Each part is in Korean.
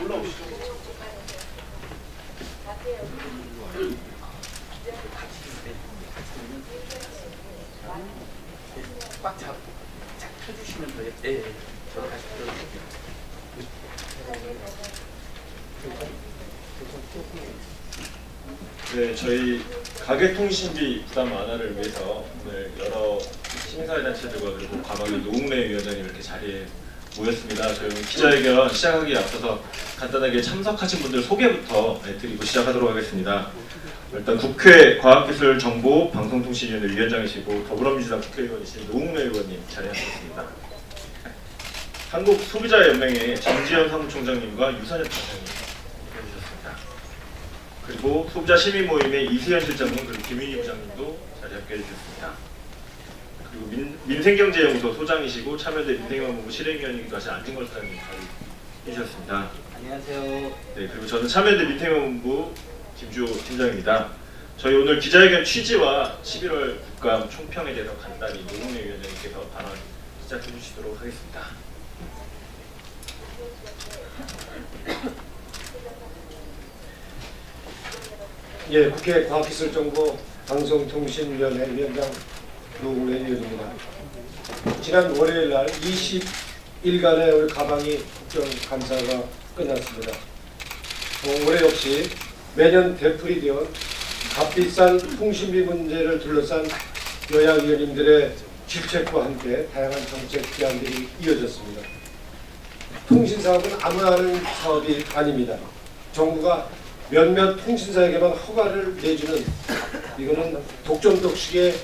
올라오시죠. 꽉 잡고 쫙 펴주시면 돼요. 예, 저 다시 들어주세요. 네, 저희 가계통신비 부담 완화를 위해서 오늘 여러 시민사회단체들과 그리고 과방위 노웅래 위원장님 이렇게 자리에 모였습니다. 저희 오늘 기자회견 시작하기에 앞서서 간단하게 참석하신 분들 소개부터 드리고 시작하도록 하겠습니다. 일단 국회 과학기술정보방송통신위원회 위원장이시고 더불어민주당 국회의원이신 노웅래 의원님 자리하셨습니다. 한국소비자연맹의 정지현 사무총장님과 유선엽 총장님 해주셨습니다. 그리고 소비자 시민 모임의 이수연 실장님 그리고 김윤희 부장님도 자리에 함께 해주셨습니다. 그리고 민생경제연구소 소장이시고 참여대 민생연구부 실행위원이기도 하신 안진걸 사장님 자리해 주셨습니다. 안녕하세요. 네, 그리고 저는 참여대 민생연구부 김주호 팀장입니다. 저희 오늘 기자회견 취지와 11월 국감 총평에 대해서 간단히 노웅래 위원장님께서 발언 시작해 주시도록 하겠습니다. 예, 국회 과학기술정보 방송통신위원회 위원장 노웅래 의원입니다. 지난 월요일 날 20일간의 우리 가방위 국정감사가 끝났습니다. 올해 역시 매년 되풀이되어 값비싼 통신비 문제를 둘러싼 여야 의원님들의 질책과 함께 다양한 정책 제안들이 이어졌습니다. 통신사업은 아무나 하는 사업이 아닙니다. 정부가 몇몇 통신사에게만 허가를 내주는 이거는 독점독식의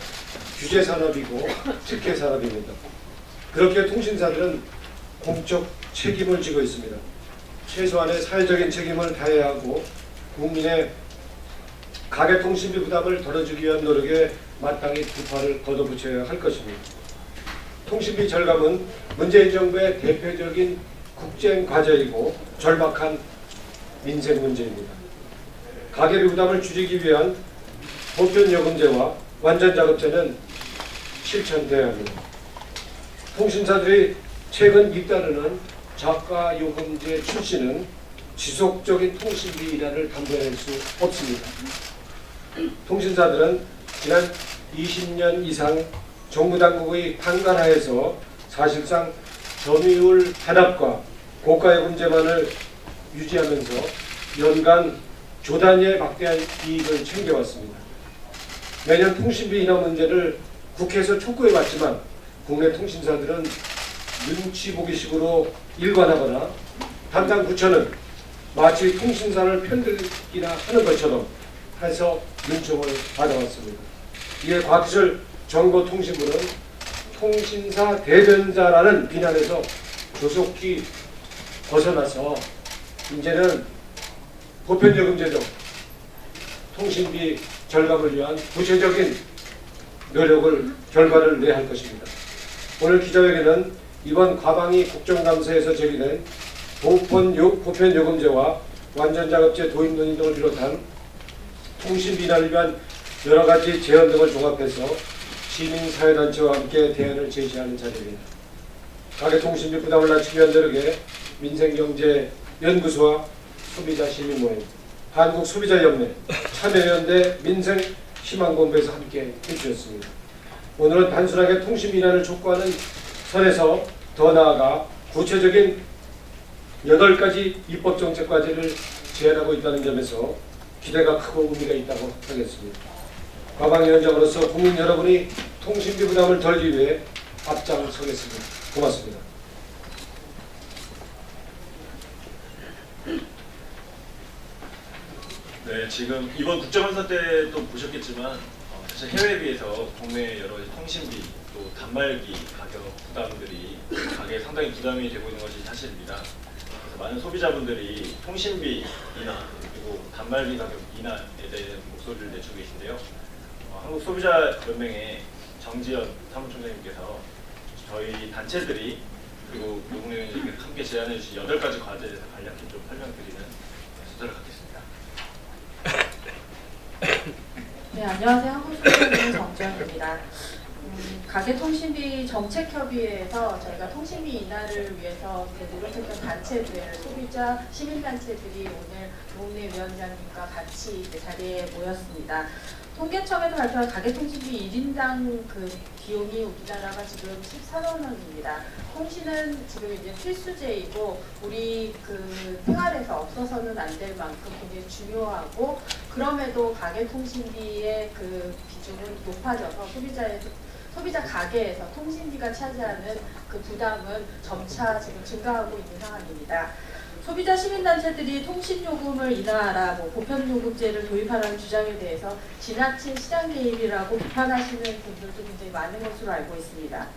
규제산업이고 특혜산업입니다. 그렇게 통신사들은 공적 책임을 지고 있습니다. 최소한의 사회적인 책임을 다해야 하고 국민의 가계통신비 부담을 덜어주기 위한 노력에 마땅히 두 팔을 걷어붙여야 할 것입니다. 통신비 절감은 문재인 정부의 대표적인 국정 과제이고 절박한 민생 문제입니다. 가계비 부담을 줄이기 위한 보편요금제와 완전자급제는 실천돼야 합니다. 통신사들이 최근 잇따르는 저가요금제 출시는 지속적인 통신비 인하를 담보할 수 없습니다. 통신사들은 지난 20년 이상 정부 당국의 판단하에서 사실상 점유율 단합과 고가요금제만을 유지하면서 연간 조단위의 막대한 이익을 챙겨왔습니다. 매년 통신비 인하 문제를 국회에서 촉구해왔지만 국내 통신사들은 눈치 보기식으로 일관하거나 담당 부처는 마치 통신사를 편들기나 하는 것처럼 해서 눈총을 받아왔습니다. 이에 과학기술정보통신부는 통신사 대변자라는 비난에서 조속히 벗어나서 이제는 보편요금제 등 통신비 절감을 위한 구체적인 노력을 결과를 내야 할 것입니다. 오늘 기자회견은 이번 과방위 국정감사에서 제기된 보편요금제와 완전자급제 도입 논의 등을 비롯한 통신비 인하를 위한 여러 가지 제안 등을 종합해서 시민사회단체와 함께 대안을 제시하는 자리입니다. 가계통신비 부담을 낮추기 위한 노력에 민생경제연구소와 소비자시민모임, 한국소비자연맹, 참여연대 민생희망본부에서 함께 해주셨습니다. 오늘은 단순하게 통신비 인하를 촉구하는 선에서 더 나아가 구체적인 8가지 입법정책 과제를 제안하고 있다는 점에서 기대가 크고 의미가 있다고 하겠습니다. 과방위원장으로서 국민 여러분이 통신비 부담을 덜기 위해 앞장서겠습니다. 고맙습니다. 네, 지금 이번 국정감사 때도 보셨겠지만 사실 해외에 비해서 국내 여러 가지 통신비 또 단말기 가격 부담들이 가격에 상당히 부담이 되고 있는 것이 사실입니다. 그래서 많은 소비자분들이 통신비 인하 그리고 단말기 가격 인하에 대해 목소리를 내주고 계신데요. 한국소비자연맹의 정지현 사무총장님께서 저희 단체들이 그리고 노웅래 의원님께 함께 제안해 주신 8가지 과제에 대해서 간략히 좀 설명드리는 수다를 갖겠습니다. 네, 안녕하세요. 한국소비자연맹 정지현입니다. 가계통신비 정책협의회에서 저희가 통신비 인하를 위해서 노력했던 단체들, 소비자, 시민단체들이 오늘 노웅래 위원장님과 같이 자리에 모였습니다. 통계청에서 발표한 가계통신비 1인당 그 비용이 우리나라가 지금 14만 원입니다. 통신은 지금 이제 필수제이고 우리 그 생활에서 없어서는 안 될 만큼 굉장히 중요하고, 그럼에도 가계통신비의 그 비중은 높아져서 소비자 가게에서 통신비가 차지하는 그 부담은 점차 지금 증가하고 있는 상황입니다. 소비자 시민단체들이 통신요금을 인하하라, 보편요금제를 도입하라는 주장에 대해서 지나친 시장 개입이라고 비판하시는 분들도 굉장히 많은 것으로 알고 있습니다.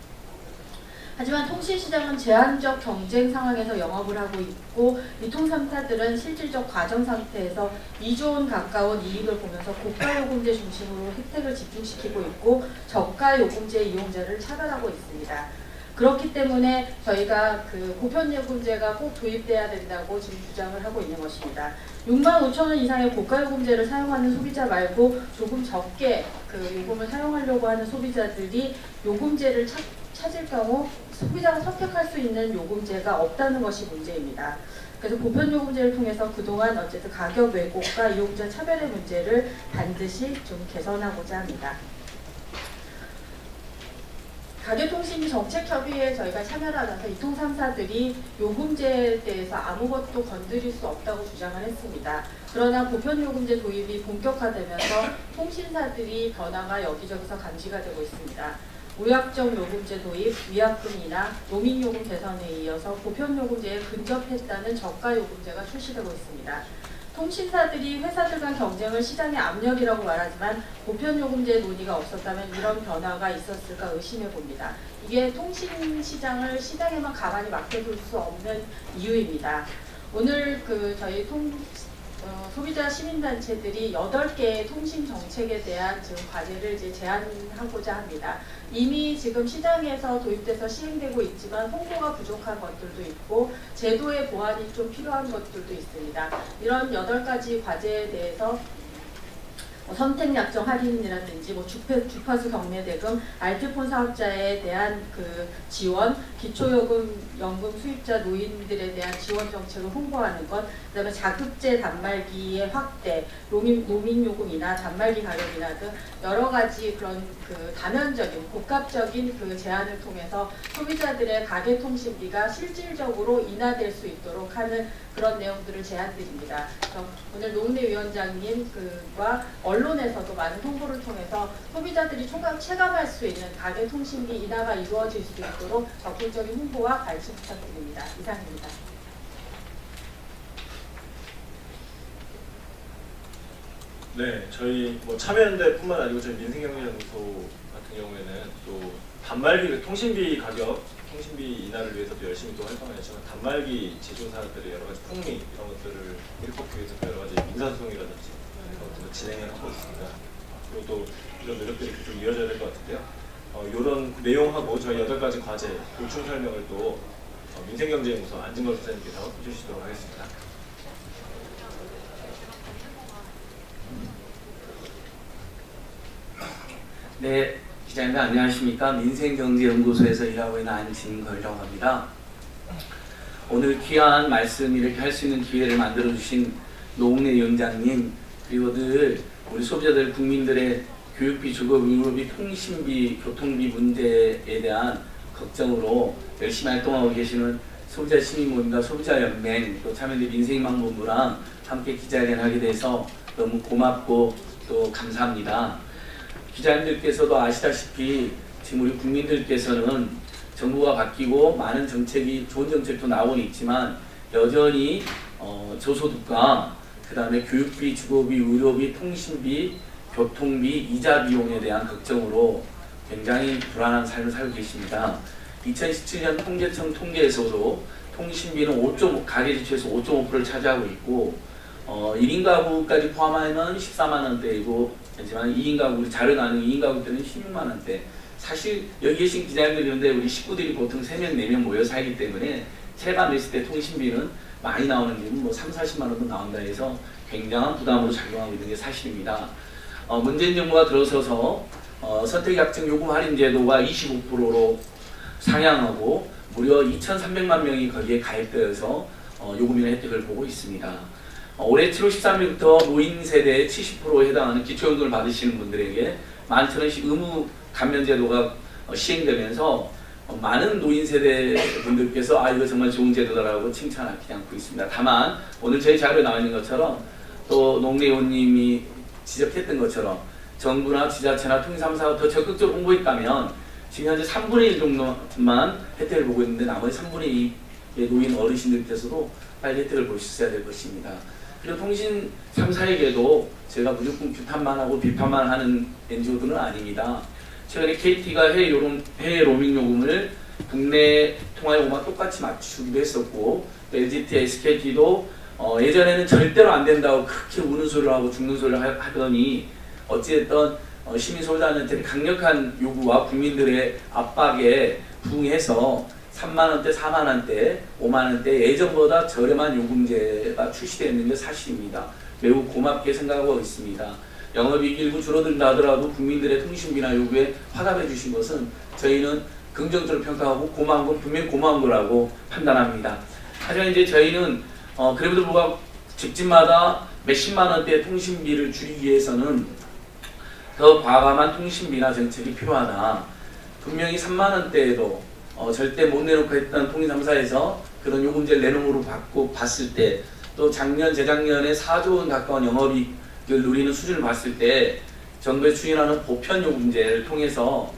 하지만 통신시장은 제한적 경쟁 상황에서 영업을 하고 있고, 유통 3사들은 실질적 과정 상태에서 2조 원 가까운 이익을 보면서 고가요금제 중심으로 혜택을 집중시키고 있고, 저가요금제 이용자를 차별하고 있습니다. 그렇기 때문에 저희가 그 보편요금제가 꼭 도입돼야 된다고 지금 주장을 하고 있는 것입니다. 65,000원 이상의 고가요금제를 사용하는 소비자 말고 조금 적게 그 요금을 사용하려고 하는 소비자들이 요금제를 찾을 경우 소비자가 선택할 수 있는 요금제가 없다는 것이 문제입니다. 그래서 보편요금제를 통해서 그동안 어쨌든 가격 왜곡과 이용자 차별의 문제를 반드시 좀 개선하고자 합니다. 가계통신비 정책협의회에 저희가 참여를 하면서 이통 3사들이 요금제에 대해서 아무것도 건드릴 수 없다고 주장을 했습니다. 그러나 보편요금제 도입이 본격화되면서 통신사들이 변화가 여기저기서 감지가 되고 있습니다. 무약정 요금제 도입, 위약금 인하, 노민요금 개선에 이어서 보편요금제에 근접했다는 저가요금제가 출시되고 있습니다. 통신사들이 회사들 간 경쟁을 시장의 압력이라고 말하지만 보편요금제 논의가 없었다면 이런 변화가 있었을까 의심해 봅니다. 이게 통신시장을 시장에만 가만히 맡겨둘 수 없는 이유입니다. 오늘 저희 소비자 시민단체들이 8개의 통신 정책에 대한 지금 과제를 이제 제안하고자 합니다. 이미 지금 시장에서 도입돼서 시행되고 있지만 홍보가 부족한 것들도 있고 제도의 보완이 좀 필요한 것들도 있습니다. 이런 8가지 과제에 대해서 선택약정 할인이라든지 주파수 경매 대금, 알뜰폰 사업자에 대한 그 지원, 연금 수입자 노인들에 대한 지원 정책을 홍보하는 것, 그다음에 자급제 단말기의 확대, 노민요금 인하, 단말기 가격 인하 등 여러 가지 그런 그 다면적인 복합적인 그 제안을 통해서 소비자들의 가계통신비가 실질적으로 인하될 수 있도록 하는 그런 내용들을 제안드립니다. 오늘 노웅래 위원장님과 언론에서도 많은 홍보를 통해서 소비자들이 총각 체감할 수 있는 가계통신비 인하가 이루어질 수 있도록 적극적인 홍보와 관심 부탁드립니다. 이상입니다. 네, 저희 참여연대뿐만 아니고 저희 민생경제연구소 같은 경우에는 또 단말기 통신비 통신비 인하를 위해서도 열심히 또 활동을 했지만 단말기 제조사들의 여러 가지 풍미 이런 것들을 일으키기 위해서 여러 가지 민사소송이라든지 이런 것들을 진행을 하고 있습니다. 그리고 또 이런 노력들이 계속 이어져야 될 것 같은데요. 이런 내용하고 저희 8가지 과제 보충 설명을 또 민생경제연구소 안진걸 부사님께서 해주시도록 하겠습니다. 네, 기자님 안녕하십니까? 민생경제연구소에서 일하고 있는 안진걸이라고 합니다. 오늘 귀한 말씀 이렇게 할 수 있는 기회를 만들어 주신 노웅래 위원장님, 그리고 늘 우리 소비자들 국민들의 교육비, 주거비, 의료비, 통신비, 교통비 문제에 대한 걱정으로 열심히 활동하고 계시는 소비자 시민모임과 소비자연맹, 또 참여연대 민생희망본부랑 함께 기자회견을 하게 돼서 너무 고맙고 또 감사합니다. 기자님들께서도 아시다시피 지금 우리 국민들께서는 정부가 바뀌고 많은 정책이 좋은 정책도 나오고 있지만 여전히 저소득과 그 다음에 교육비, 주거비, 의료비, 통신비, 교통비, 이자 비용에 대한 걱정으로 굉장히 불안한 삶을 살고 계십니다. 2017년 통계청 통계에서도 통신비는 가계지출에서 5.5%를 차지하고 있고 1인 가구까지 포함하면 14만 원대이고, 하지만 2인 가구, 자료 나누는 2인 가구 때는 16만 원대. 사실 여기 계신 기자님들 이런데 우리 식구들이 보통 3명, 4명 모여 살기 때문에 체감했을 때 통신비는 많이 나오는 게 3, 40만 원도 나온다 해서 굉장한 부담으로 작용하고 있는 게 사실입니다. 문재인 정부가 들어서서 선택약정 요금 할인 제도가 25%로 상향하고 무려 2,300만 명이 거기에 가입되어서 요금이나 혜택을 보고 있습니다. 올해 7월 13일부터 노인 세대의 70%에 해당하는 기초연금을 받으시는 분들에게 11,000원씩 의무 감면 제도가 시행되면서 많은 노인 세대 분들께서 이거 정말 좋은 제도다라고 칭찬하지 않고 있습니다. 다만 오늘 저희 자료에 나와 있는 것처럼 또 농내 의원님이 지적했던 것처럼 정부나 지자체나 통일사무소가 더 적극적으로 홍보했다면 지금 현재 3분의 1 정도만 혜택을 보고 있는데 나머지 3분의 2의 노인 어르신들께서도 빨리 혜택을 볼 수 있어야 될 것입니다. 그리고 통신 3사에게도 제가 무조건 규탄만 하고 비판만 하는 NGO들은 아닙니다. 최근에 KT가 해외 로밍 요금을 국내 통화 요금과 똑같이 맞추기도 했었고 LGT, SKT도 예전에는 절대로 안 된다고 그렇게 우는 소리를 하고 죽는 소리를 하더니 어찌됐든 시민소비자한테 강력한 요구와 국민들의 압박에 부응해서 3만원대, 4만원대, 5만원대 예전보다 저렴한 요금제가 출시되는 게 사실입니다. 매우 고맙게 생각하고 있습니다. 영업이익이 일부 줄어든다 하더라도 국민들의 통신비나 요구에 화답해 주신 것은 저희는 긍정적으로 평가하고 고마운 건 분명히 고마운 거라고 판단합니다. 하지만 이제 저희는 그래도 불구하고 집집마다 몇십만 원대의 통신비를 줄이기 위해서는 더 과감한 통신비나 정책이 필요하다. 분명히 3만 원대에도 절대 못 내놓고 했던 통신 3사에서 그런 요금제를 내놓음으로 봤을 때 또 작년, 재작년에 4조 원 가까운 영업이익을 누리는 수준을 봤을 때 정부에 추진하는 보편 요금제를 통해서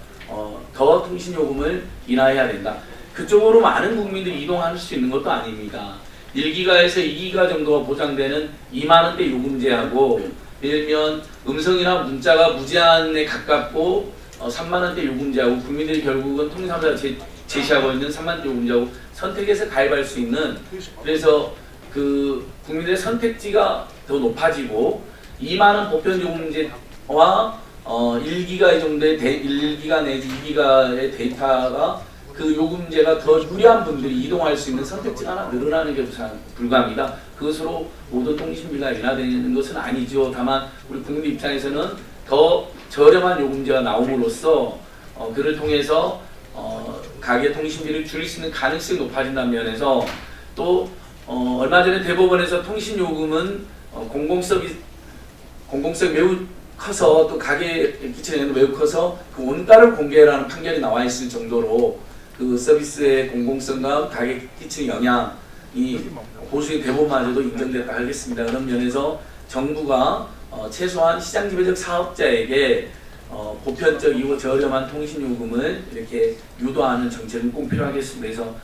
더 통신 요금을 인하해야 된다. 그쪽으로 많은 국민들이 이동할 수 있는 것도 아닙니다. 1기가에서 2기가 정도가 보장되는 2만 원대 요금제하고 예를 들면 음성이나 문자가 무제한에 가깝고 3만 원대 요금제하고 국민들이 결국은 통신사무소가 제시하고 있는 3만 원대 요금제하고 선택해서 가입할 수 있는 그래서 그 국민들의 선택지가 더 높아지고 2만 원 보편 요금제와 1기가 정도의 1기가 내지 2기가의 데이터가 그 요금제가 더 유리한 분들이 이동할 수 있는 선택지가 하나 늘어나는 게 불가합니다. 그것으로 모든 통신비가 인하되는 것은 아니죠. 다만 우리 국민 입장에서는 더 저렴한 요금제가 나옴으로써 그를 통해서 가계 통신비를 줄일 수 있는 가능성이 높아진다는 면에서 또 얼마 전에 대법원에서 통신요금은 공공성이 매우 커서 또 가계에 끼치는 영향도 매우 커서 그 원가를 공개라는 판결이 나와 있을 정도로 그 서비스의 공공성과 가계에 끼치는 영향이 보수의 대법원마저도 인정됐다 하겠습니다. 그런 면에서 정부가 최소한 시장지배적 사업자에게 보편적이고 저렴한 통신요금을 이렇게 유도하는 정책은 꼭 필요하겠습니다. 그래서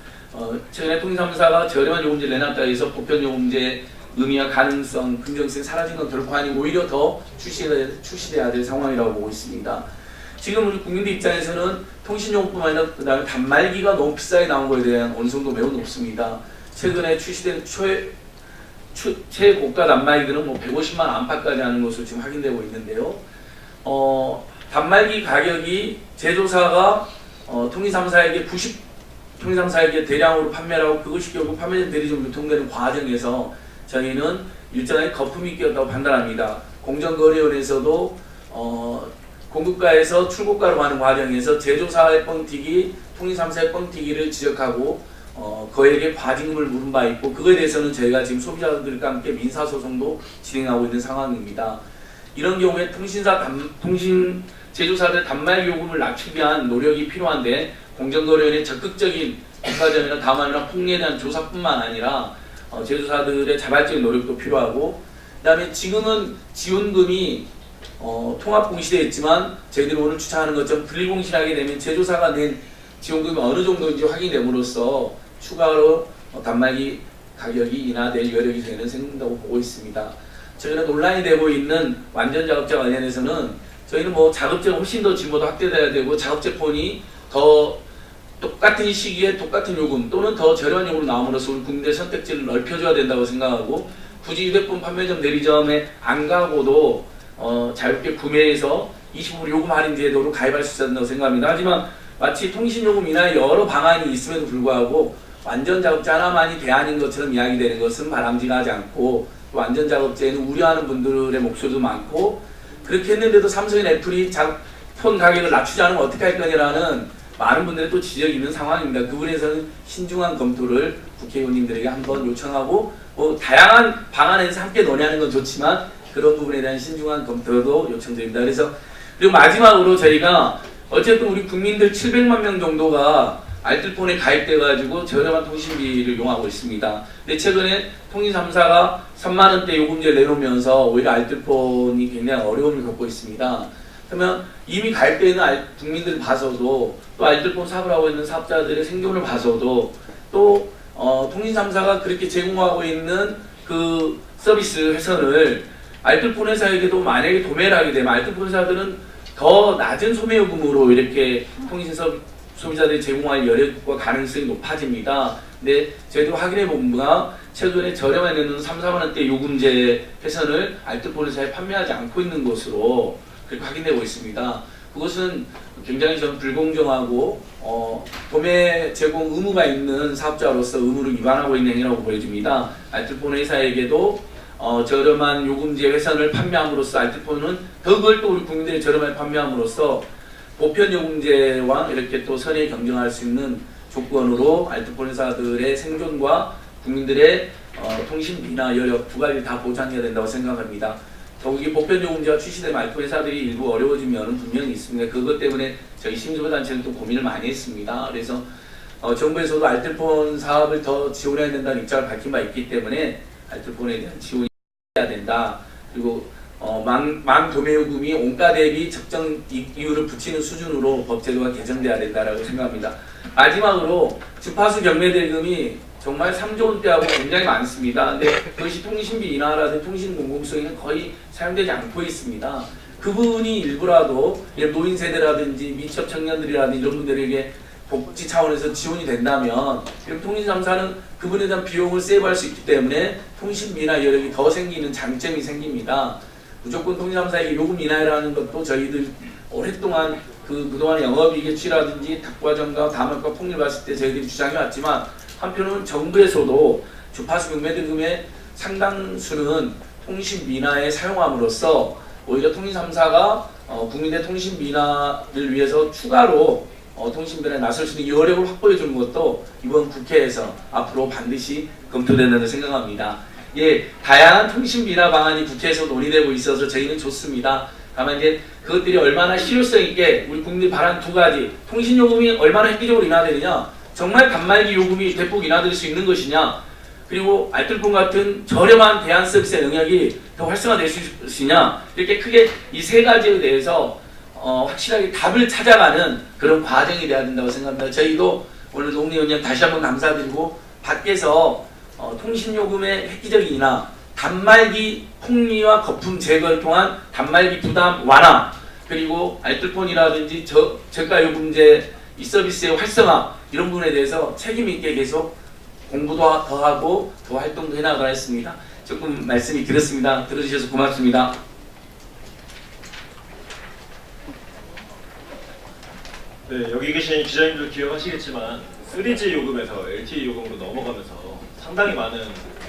최근에 통신사무소가 저렴한 요금제를 내놨다 해서 보편요금제 의미와 가능성, 긍정성이 사라진 건 결코 아니고 오히려 더 출시돼야 될 상황이라고 보고 있습니다. 지금 우리 국민들 입장에서는 통신요금뿐만 아니라 그다음에 단말기가 너무 비싸게 나온 거에 대한 어느정도 매우 높습니다. 최근에 출시된 최고가 단말기들은 뭐 150만 안팎까지 하는 것으로 지금 확인되고 있는데요. 단말기 가격이 제조사가 통신사무소에게 대량으로 판매를 하고 그것이 결국 판매된 대리점 유통되는 과정에서 저희는 일정하게 거품이 끼었다고 판단합니다. 공정거래원에서도 공급가에서 출고가로 하는 과정에서 제조사의 뻥튀기, 통신사무소의 뻥튀기를 지적하고 그에게 과징금을 물은 바 있고 그거에 대해서는 저희가 지금 소비자들과 함께 민사소송도 진행하고 있는 상황입니다. 이런 경우에 통신 제조사들 단말기 요금을 낮추기 위한 노력이 필요한데 공정거래원의 적극적인 백화점이나 다만이나 폭리에 대한 조사뿐만 아니라 제조사들의 자발적인 노력도 필요하고 그다음에 지금은 지원금이 통합공시되었지만 저희들이 오늘 주창하는 것처럼 분리공시하게 되면 제조사가 낸 지원금이 어느 정도인지 확인됨으로써 추가로 단말기 가격이 인하될 여력이 되는 생긴다고 보고 있습니다. 저희는 논란이 되고 있는 완전 작업제 관련해서는 저희는 뭐 작업제가 훨씬 더 지금보다 확대돼야 되고 작업제폰이 더 똑같은 시기에 똑같은 요금 또는 더 저렴한 요금으로 나옴으로써 우리 국민들의 선택지를 넓혀줘야 된다고 생각하고 굳이 휴대폰 판매점 대리점에 안 가고도 자유롭게 구매해서 25% 요금 할인 제도로 가입할 수 있어야 된다고 생각합니다. 하지만 마치 통신요금 인하의 여러 방안이 있음에도 불구하고 완전 작업제 하나만이 대안인 것처럼 이야기되는 것은 바람직하지 않고 완전 작업제에는 우려하는 분들의 목소리도 많고 그렇게 했는데도 삼성이나 애플이 폰 가격을 낮추지 않으면 어떻게 할 거냐라는 많은 분들의 또 지적이 있는 상황입니다. 그 부분에서는 신중한 검토를 국회의원님들에게 한번 요청하고 다양한 방안에서 함께 논의하는 건 좋지만 그런 부분에 대한 신중한 검토도 요청드립니다. 그래서 그리고 마지막으로 저희가 어쨌든 우리 국민들 700만 명 정도가 알뜰폰에 가입돼가지고 저렴한 통신비를 이용하고 있습니다. 근데 최근에 통신 3사가 3만 원대 요금제 내놓으면서 오히려 알뜰폰이 굉장히 어려움을 겪고 있습니다. 그러면 이미 가입되어 있는 국민들을 봐서도 또 알뜰폰 사업을 하고 있는 사업자들의 생존을 봐서도 또 통신 3사가 그렇게 제공하고 있는 그 서비스 회선을 알뜰폰 회사에게도 만약에 도매를 하게 되면 알뜰폰 회사들은 더 낮은 소매요금으로 이렇게 통신 소비자들이 제공할 여력과 가능성이 높아집니다. 근데 저희도 확인해 본가 최근에 저렴하게 내는 3, 4만 원대 요금제 회선을 알뜰폰 회사에 판매하지 않고 있는 것으로 그렇게 확인되고 있습니다. 그것은 굉장히 좀 불공정하고 도매 제공 의무가 있는 사업자로서 의무를 위반하고 있는 행위라고 보여집니다. 알뜰폰 회사에게도 저렴한 요금제 회선을 판매함으로써 알뜰폰은 더 그걸 또 우리 국민들이 저렴하게 판매함으로써 보편 요금제와 이렇게 또 선의 경쟁할 수 있는 조건으로 알뜰폰 회사들의 생존과 국민들의 통신비나 여력 두 가지를 다 보장해야 된다고 생각합니다. 더욱이 보편 요금제가 출시되면 알뜰폰 회사들이 일부 어려워지면 분명히 있습니다. 그것 때문에 저희 심주보단체는 또 고민을 많이 했습니다. 그래서 정부에서도 알뜰폰 사업을 더 지원해야 된다는 입장을 밝힌 바 있기 때문에 알뜰폰에 대한 지원이 해야 된다. 그리고 망 도매요금이 원가 대비 적정 이율을 붙이는 수준으로 법제도가 개정돼야 된다라고 생각합니다. 마지막으로 주파수 경매대금이 정말 3조 원대하고 굉장히 많습니다. 근데 그것이 통신비 인하라든지 통신 공공성에는 거의 사용되지 않고 있습니다. 그 부분이 일부라도 노인 세대라든지 미취업 청년들이라든지 이런 분들에게 복지 차원에서 지원이 된다면 그럼 통신 3사는 그분에 대한 비용을 세이브할 수 있기 때문에 통신비나 여력이 더 생기는 장점이 생깁니다. 무조건 통신 3사에게 요금 인하라는 것도 저희들 오랫동안 그동안의 영업이익의 취라든지 닭과정과 다목과 폭리를 봤을 때 저희들이 주장해왔지만 한편으로는 정부에서도 주파수 경매대금의 상당수는 통신비 인하에 사용함으로써 오히려 통신 3사가 국민의 통신비 인하를 위해서 추가로 통신비에 나설 수 있는 여력을 확보해 주는 것도 이번 국회에서 앞으로 반드시 검토된다고 생각합니다. 예, 다양한 통신비 인하 방안이 국회에서 논의되고 있어서 저희는 좋습니다. 다만 이제 그것들이 얼마나 실효성 있게 우리 국민들이 바라는 두 가지, 통신 요금이 얼마나 획기적으로 인하되느냐, 정말 단말기 요금이 대폭 인하될 수 있는 것이냐, 그리고 알뜰폰 같은 저렴한 대안 서비스의 영역이 더 활성화될 수 있으냐, 이렇게 크게 이 세 가지에 대해서 확실하게 답을 찾아가는 그런 과정이 돼야 된다고 생각합니다. 저희도 오늘 농림위원장 다시 한번 감사드리고 밖에서 통신요금의 획기적인 인하, 단말기 폭리와 거품 제거를 통한 단말기 부담 완화, 그리고 알뜰폰이라든지 저가 요금제 이 서비스의 활성화 이런 부분에 대해서 책임 있게 계속 공부도 더 하고 더 활동도 해나가겠습니다. 조금 말씀이 길었습니다. 들어주셔서 고맙습니다. 네, 여기 계신 기자님들 기억하시겠지만 3G 요금에서 LTE 요금으로 넘어가면서 상당히 많은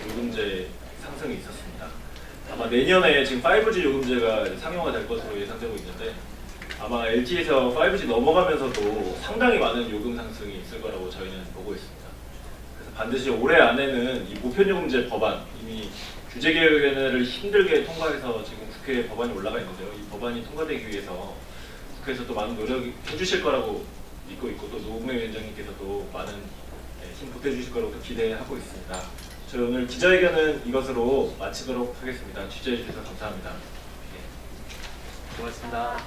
요금제 상승이 있었습니다. 아마 내년에 지금 5G 요금제가 상용화될 것으로 예상되고 있는데 아마 LTE에서 5G 넘어가면서도 상당히 많은 요금 상승이 있을 거라고 저희는 보고 있습니다. 그래서 반드시 올해 안에는 이 보편요금제 법안, 이미 규제개혁위원회를 힘들게 통과해서 지금 국회에 법안이 올라가 있는데요. 이 법안이 통과되기 위해서 국회에서 또 많은 노력해 주실 거라고 믿고 있고 또 노웅래 위원장님께서도 많은 힘 보태주실 거라고 기대하고 있습니다. 저희 오늘 기자회견은 이것으로 마치도록 하겠습니다. 취재해 주셔서 감사합니다. 고맙습니다.